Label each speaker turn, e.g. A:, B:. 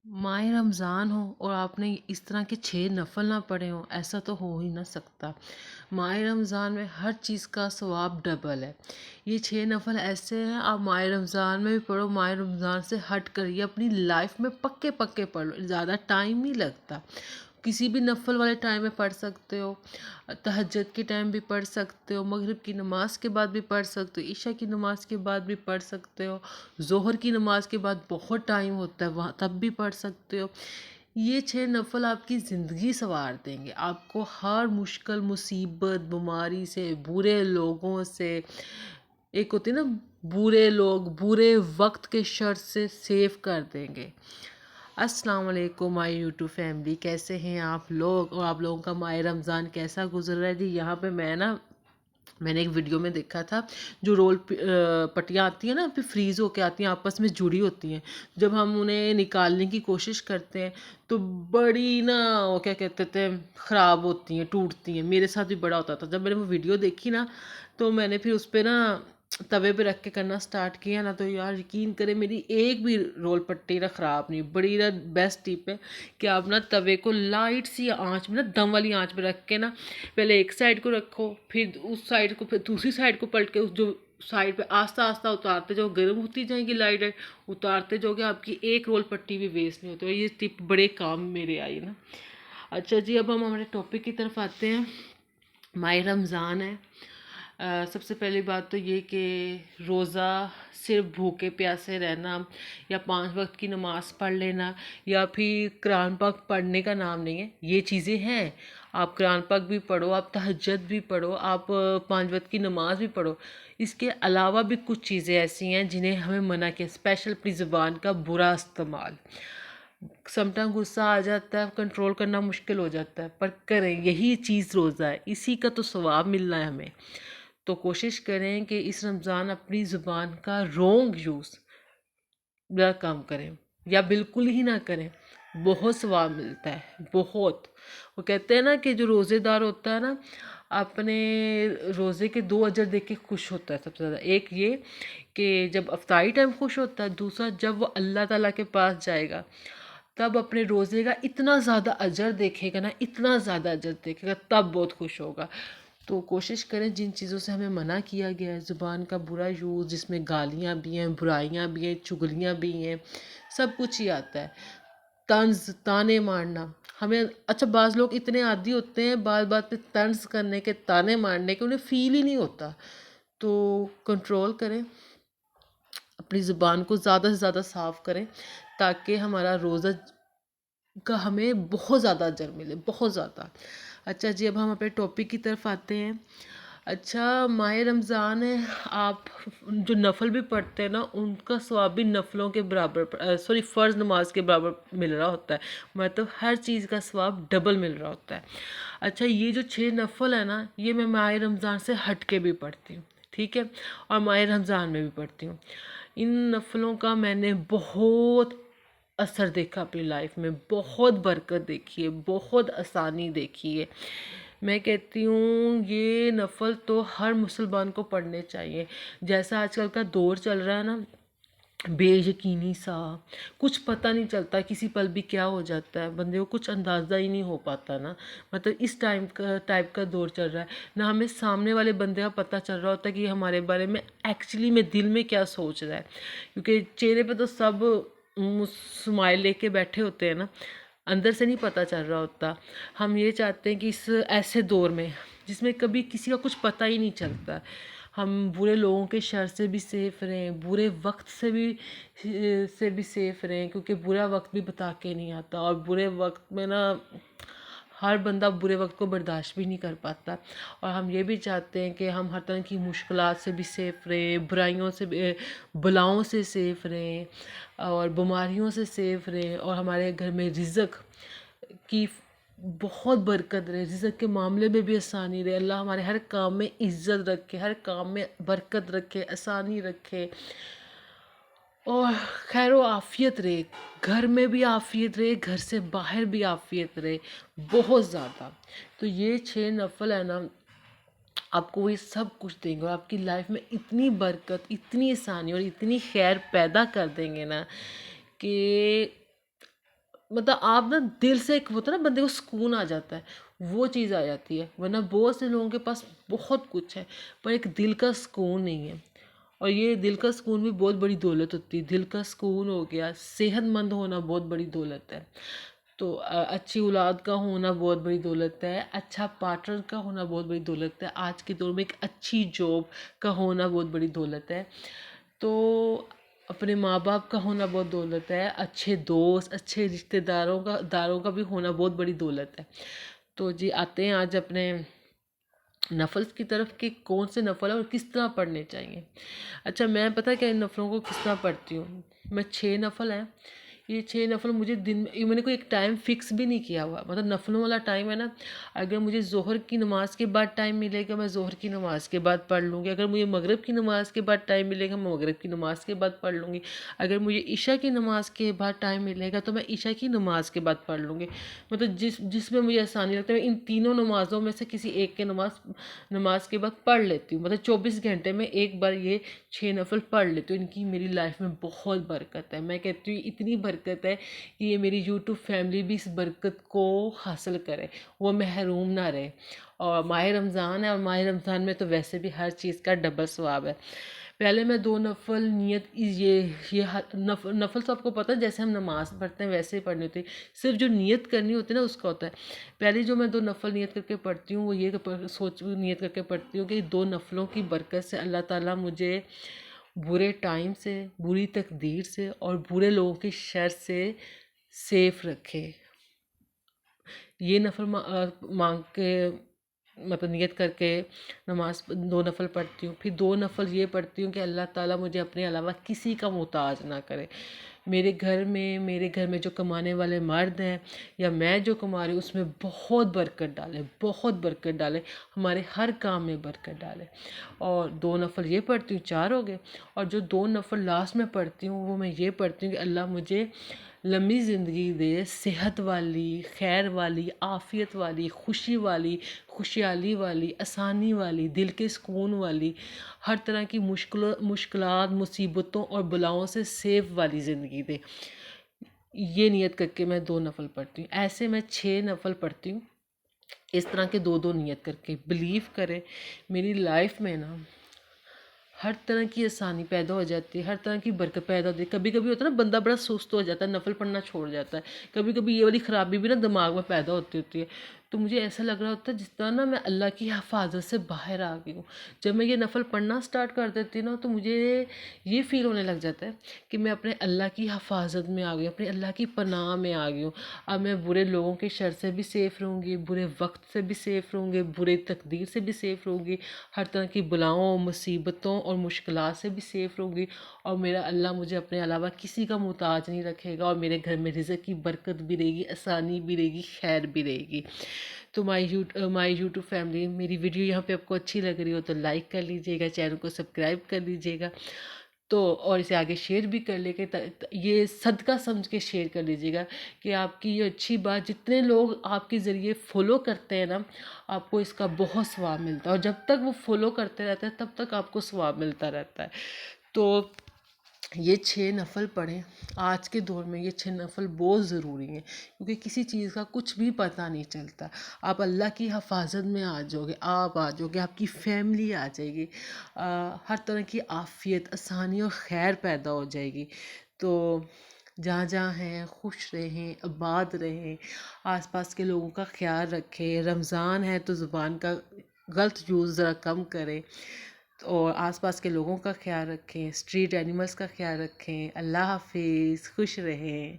A: माह रमज़ान हो और आपने इस तरह के 6 नफल ना पढ़े हों, ऐसा तो हो ही ना सकता। माह रमज़ान में हर चीज़ का सवाब डबल है। ये 6 नफल ऐसे हैं, आप माह रमज़ान में भी पढ़ो, माह रमज़ान से हट कर ये अपनी लाइफ में पक्के पक्के पढ़ लो, ज़्यादा टाइम नहीं लगता। किसी भी नफल वाले टाइम में पढ़ सकते हो, तहज्जुद के टाइम भी पढ़ सकते हो, मगरिब की नमाज के बाद भी पढ़ सकते हो, ईशा की नमाज के बाद भी पढ़ सकते हो, ज़ोहर की नमाज के बाद बहुत टाइम होता है वहाँ तब भी पढ़ सकते हो। ये 6 नफल आपकी ज़िंदगी संवार देंगे, आपको हर मुश्किल मुसीबत बीमारी से, बुरे लोगों से, एक होती है ना बुरे लोग, बुरे वक्त के शर से सेव कर देंगे। अस्सलाम वालेकुम माय यूट्यूब फैमिली, कैसे हैं आप लोग और आप लोगों का माह रमज़ान कैसा गुजर रहा है जी। यहाँ पे मैंने एक वीडियो में देखा था, जो पट्टियाँ आती हैं ना, फिर फ्रीज़ होके आती हैं, आपस में जुड़ी होती हैं। जब हम उन्हें निकालने की कोशिश करते हैं तो बड़ी ना, वो क्या कहते थे, ख़राब होती हैं, टूटती हैं। मेरे साथ भी बड़ा होता था। जब मैंने वो वीडियो देखी ना, तो मैंने फिर उस पे ना तवे पे रख के करना स्टार्ट किया ना, तो यार यकीन करें मेरी एक भी रोल पट्टी ना ख़राब नहीं। बड़ी ना बेस्ट टिप है कि आप ना तवे को लाइट सी आंच में ना, दम वाली आंच पे रख के ना, पहले एक साइड को रखो, फिर उस साइड को, फिर दूसरी साइड को पलट के उस जो साइड पे आस्ता आस्ता उतारते जाओ, गर्म होती जाएंगी लाइट लाइट, उतारते जाओगे, आपकी एक रोल पट्टी भी वेस्ट नहीं होती। और ये टिप बड़े काम मेरे आई ना। अच्छा जी, अब हम हमारे टॉपिक की तरफ आते हैं। माह रमज़ान है। सबसे पहली बात तो ये कि रोज़ा सिर्फ भूखे प्यासे रहना या 5 वक्त की नमाज़ पढ़ लेना या फिर कुरान पाक पढ़ने का नाम नहीं है। ये चीज़ें हैं, आप कुरान पाक भी पढ़ो, आप तहज्जुद भी पढ़ो, आप 5 वक्त की नमाज भी पढ़ो। इसके अलावा भी कुछ चीज़ें ऐसी हैं जिन्हें हमें मना किया, स्पेशल अपनी ज़ुबान का बुरा इस्तेमाल। समटाइम गुस्सा आ जाता है, कंट्रोल करना मुश्किल हो जाता है, पर करें, यही चीज़ रोज़ा है, इसी का तो सवाब मिलना है हमें। तो कोशिश करें कि इस रमज़ान अपनी ज़ुबान का रॉन्ग यूज़ ना कम करें या बिल्कुल ही ना करें। बहुत सवाब मिलता है, बहुत। वो कहते हैं ना कि जो रोज़ेदार होता है ना, अपने रोज़े के 2 अजर देख के खुश होता है सबसे ज़्यादा। एक ये कि जब अफ्तारी टाइम खुश होता है, दूसरा जब वो अल्लाह ताला के पास जाएगा तब अपने रोज़े का इतना ज़्यादा अजर देखेगा ना, इतना ज़्यादा अजर देखेगा, तब बहुत खुश होगा। तो कोशिश करें, जिन चीज़ों से हमें मना किया गया है, ज़ुबान का बुरा यूज़ जिसमें गालियाँ भी हैं, बुराइयाँ भी हैं, चुगलियाँ भी हैं, सब कुछ ही आता है। तंज़ ताने मारना हमें, अच्छा बाज़ लोग इतने आदी होते हैं बात बात पे तंज़ करने के, ताने मारने के, उन्हें फ़ील ही नहीं होता। तो कंट्रोल करें, अपनी ज़ुबान को ज़्यादा से ज़्यादा साफ़ करें, ताकि हमारा रोज़ा का हमें बहुत ज़्यादा अजर मिले, बहुत ज़्यादा। अच्छा जी, अब हम अपने टॉपिक की तरफ आते हैं। अच्छा, माह रमज़ान है, आप जो नफल भी पढ़ते हैं ना, उनका सवाब भी नफलों के बराबर, सॉरी, फ़र्ज़ नमाज के बराबर मिल रहा होता है। मतलब हर चीज़ का सवाब डबल मिल रहा होता है। अच्छा, ये जो 6 नफल है ना, ये मैं माह रमज़ान से हट के भी पढ़ती हूँ, ठीक है, और माह रमज़ान में भी पढ़ती हूँ। इन नफलों का मैंने बहुत असर देखा अपनी लाइफ में, बहुत बरकत देखी है, बहुत आसानी देखी है। मैं कहती हूँ ये नफल तो हर मुसलमान को पढ़ने चाहिए। जैसा आजकल का दौर चल रहा है ना, बेयकीनी सा, कुछ पता नहीं चलता, किसी पल भी क्या हो जाता है, बंदे को कुछ अंदाज़ा ही नहीं हो पाता ना। मतलब इस टाइप का दौर चल रहा है ना, हमें सामने वाले बंदे का पता चल रहा होता है कि हमारे बारे में एक्चुअली में दिल में क्या सोच रहा है, क्योंकि चेहरे पे तो सब स्माइल लेके बैठे होते हैं ना, अंदर से नहीं पता चल रहा होता। हम ये चाहते हैं कि इस ऐसे दौर में जिसमें कभी किसी का कुछ पता ही नहीं चलता, हम बुरे लोगों के शर से भी सेफ़ रहें, बुरे वक्त से भी सेफ़ रहें, क्योंकि बुरा वक्त भी बता के नहीं आता, और बुरे वक्त में ना हर बंदा बुरे वक्त को बर्दाश्त भी नहीं कर पाता। और हम ये भी चाहते हैं कि हम हर तरह की मुश्किलात से भी सेफ़ रहें, बुराइयों से भी, बलाओं से सेफ़ रहें, और बीमारियों से सेफ़ रहें, और हमारे घर में रिज़्क की बहुत बरकत रहे, रिज़्क के मामले में भी आसानी रहे, अल्लाह हमारे हर काम में इज़्ज़त रखे, हर काम में बरकत रखे, आसानी रखे, और खैर व आफ़ियत रहे, घर में भी आफ़ियत रहे, घर से बाहर भी आफ़ियत रहे, बहुत ज़्यादा। तो ये 6 नफल है ना, आपको ये सब कुछ देंगे, और आपकी लाइफ में इतनी बरकत, इतनी आसानी और इतनी खैर पैदा कर देंगे ना, कि مطلب آپ نا دل سے ایک ہوتا ہے نا بندے کو سکون آ جاتا ہے، وہ چیز آ جاتی ہے، ورنہ بہت سے لوگوں کے پاس بہت کچھ ہے پر ایک دل کا سکون نہیں ہے۔ اور یہ دل کا سکون بھی بہت بڑی دولت ہوتی ہے، دل کا سکون ہو گیا، صحت مند ہونا بہت بڑی دولت ہے۔ تو اچھی اولاد کا ہونا بہت بڑی دولت ہے، اچھا پارٹنر کا ہونا بہت بڑی دولت ہے، آج کے دور میں ایک اچھی جاب کا ہونا بہت بڑی دولت ہے۔ تو اپنے ماں باپ کا ہونا بہت دولت ہے، اچھے دوست، اچھے رشتہ داروں کا بھی ہونا بہت بڑی دولت ہے۔ تو جی آتے ہیں آج اپنے نفل کی طرف کہ کون سے نفل ہیں اور کس طرح پڑھنے چاہیے۔ اچھا میں پتہ ہے کہ ان نفلوں کو کس طرح پڑھتی ہوں؟ میں 6 نفل ہیں، یہ 6 نفل مجھے دن میں نے کوئی ایک ٹائم فکس بھی نہیں کیا ہوا، مطلب نفلوں والا ٹائم ہے نا، اگر مجھے ظہر کی نماز کے بعد ٹائم ملے گا میں ظہر کی نماز کے بعد پڑھ لوں گی، اگر مجھے مغرب کی نماز کے بعد ٹائم ملے گا میں مغرب کی نماز کے بعد پڑھ لوں گی، اگر مجھے عشاء کی نماز کے بعد ٹائم ملے گا تو میں عشاء کی نماز کے بعد پڑھ لوں گی۔ مطلب جس میں مجھے آسانی لگتا ہے میں ان تینوں نمازوں میں سے کسی ایک کے نماز کے بعد پڑھ لیتی ہوں، مطلب 24 گھنٹے میں ایک بار یہ 6 نفل پڑھ لیتی ہوں۔ ان کی میری لائف میں بہت برکت ہے، میں کہتی ہوں اتنی برکت ہے کہ یہ میری یوٹیوب فیملی بھی اس برکت کو حاصل کرے، وہ محروم نہ رہے۔ اور ماہ رمضان ہے، اور ماہ رمضان میں تو ویسے بھی ہر چیز کا ڈبل ثواب ہے۔ پہلے میں 2 نفل نیت نفل تو آپ کو پتہ ہے جیسے ہم نماز پڑھتے ہیں ویسے ہی پڑھنی ہوتی ہے، صرف جو نیت کرنی ہوتی ہے نا اس کا ہوتا ہے۔ پہلی جو میں 2 نفل نیت کر کے پڑھتی ہوں وہ یہ نیت کر کے پڑھتی ہوں کہ 2 نفلوں کی برکت سے اللہ تعالیٰ مجھے برے ٹائم سے، بری تقدیر سے اور برے لوگوں کی شر سے سیف رکھے۔ یہ نفل مانگ کے مطلب نیت کر کے نماز 2 نفل پڑھتی ہوں، پھر 2 نفل یہ پڑھتی ہوں کہ اللہ تعالیٰ مجھے اپنے علاوہ کسی کا محتاج نہ کرے، میرے گھر میں جو کمانے والے مرد ہیں یا میں جو کما رہی ہوں اس میں بہت برکت ڈالے، بہت برکت ڈالے، ہمارے ہر کام میں برکت ڈالے۔ اور 2 نفل یہ پڑھتی ہوں، 4 ہو گئے، اور جو 2 نفل لاسٹ میں پڑھتی ہوں وہ میں یہ پڑھتی ہوں کہ اللہ مجھے لمبی زندگی دے، صحت والی، خیر والی، عافیت والی، خوشی والی، خوشحالی والی، آسانی والی، دل کے سکون والی، ہر طرح کی مشکلات، مصیبتوں اور بلاؤں سے سیف والی زندگی دے۔ یہ نیت کر کے میں 2 نفل پڑھتی ہوں، ایسے میں 6 نفل پڑھتی ہوں، اس طرح کے 2 نیت کر کے۔ بلیو کریں میری لائف میں نا ہر طرح کی آسانی پیدا ہو جاتی ہے، ہر طرح کی برکت پیدا ہوتی ہے۔ کبھی کبھی ہوتا ہے نا بندہ بڑا سست ہو جاتا ہے، نفل پڑھنا چھوڑ جاتا ہے، کبھی کبھی یہ والی خرابی بھی نا دماغ میں پیدا ہوتی ہے، تو مجھے ایسا لگ رہا ہوتا ہے جس طرح نا میں اللہ کی حفاظت سے باہر آ گئی ہوں۔ جب میں یہ نفل پڑھنا سٹارٹ کر دیتی نا تو مجھے یہ فیل ہونے لگ جاتا ہے کہ میں اپنے اللہ کی حفاظت میں آ گئی ہوں، اپنے اللہ کی پناہ میں آ گئی ہوں۔ اب میں برے لوگوں کے شر سے بھی سیف رہوں گی، برے وقت سے بھی سیف رہوں گی، برے تقدیر سے بھی سیف رہوں گی، ہر طرح کی بلاؤں، مصیبتوں اور مشکلات سے بھی سیف رہوں گی، اور میرا اللہ مجھے اپنے علاوہ کسی کا محتاج نہیں رکھے گا، اور میرے گھر میں رزق کی برکت بھی رہے گی، آسانی بھی رہے گی، خیر بھی رہے گی۔ تو مائی یوٹیوب فیملی، میری ویڈیو یہاں پہ آپ کو اچھی لگ رہی ہو تو لائک کر لیجیے گا، چینل کو سبسکرائب کر لیجیے گا، تو اور اسے آگے شیئر بھی کر لے کے، یہ صدقہ سمجھ کے شیئر کر لیجیے گا کہ آپ کی یہ اچھی بات جتنے لوگ آپ کے ذریعے فالو کرتے ہیں نا آپ کو اس کا بہت ثواب ملتا ہے، اور جب تک وہ فالو کرتے رہتے ہیں تب تک آپ کو ثواب ملتا رہتا ہے۔ تو یہ 6 نفل پڑھیں، آج کے دور میں یہ 6 نفل بہت ضروری ہیں، کیونکہ کسی چیز کا کچھ بھی پتہ نہیں چلتا۔ آپ اللہ کی حفاظت میں آ جاؤ گے، آپ آ جاؤ گے، آپ کی فیملی آ جائے گی، ہر طرح کی عافیت، آسانی اور خیر پیدا ہو جائے گی۔ تو جہاں جہاں ہیں خوش رہیں، آباد رہیں، آس پاس کے لوگوں کا خیال رکھیں، رمضان ہے تو زبان کا غلط یوز ذرا کم کریں، اور آس پاس کے لوگوں کا خیال رکھیں، اسٹریٹ اینیملز کا خیال رکھیں۔ اللہ حافظ، خوش رہیں۔